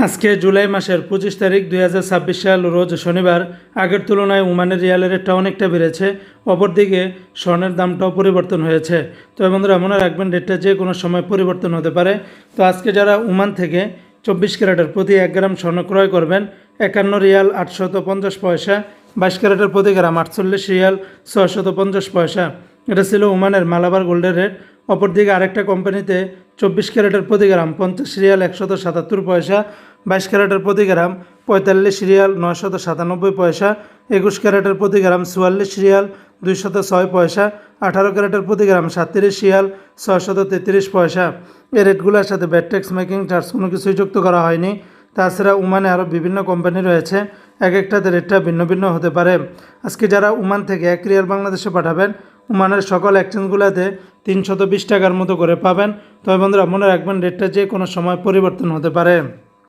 আজকে জুলাই মাসের 25 তারিখ 2026 সাল রোজ শনিবার। আগের তুলনায় ওমানের রিয়ালের রেটটা অনেকটা বেড়েছে, অপরদিকে স্বর্ণের দামটাও পরিবর্তন হয়েছে। তো বন্ধুরা মনে রাখবেন, রেটটা যে কোনো সময় পরিবর্তন হতে পারে। তো আজকে যারা ওমান থেকে 24 ক্যারেটের প্রতি 1 গ্রাম স্বর্ণ ক্রয় করবেন, 51 রিয়াল 850 পয়সা, 22 ক্যারেটের প্রতি গ্রাম 48 রিয়াল 650 পয়সা। এটা ছিল ওমানের মালাবার গোল্ডের রেট। অপরদিকে আরেকটা কোম্পানিতে 24 ক্যারেটের প্রতি গ্রাম 50 রিয়াল 177 পয়সা, 22 ক্যারেটের প্রতি গ্রাম 45 রিয়াল 997 পয়সা, 21 ক্যারেটের প্রতি গ্রাম 44 রিয়াল 206 পয়সা, 18 ক্যারেটের প্রতি গ্রাম 37 রিয়াল 633 পয়সা। এই রেটগুলোর সাথে ব্যাট ট্যাক্স মেকিং চার্জ কোনো কিছুই যুক্ত করা হয়নি। তাছাড়া ওমানে আরও বিভিন্ন কোম্পানি রয়েছে, এক একটাতে রেটটা ভিন্ন ভিন্ন হতে পারে। আজকে যারা ওমান থেকে 1 রিয়াল বাংলাদেশে পাঠাবেন, ওমানের সকল এক্সচেঞ্জগুলোতে 320 টাকার মতো করে পাবেন। তবে বন্ধুরা মনে রাখবেন, রেটটা যে কোনো সময় পরিবর্তন হতে পারে।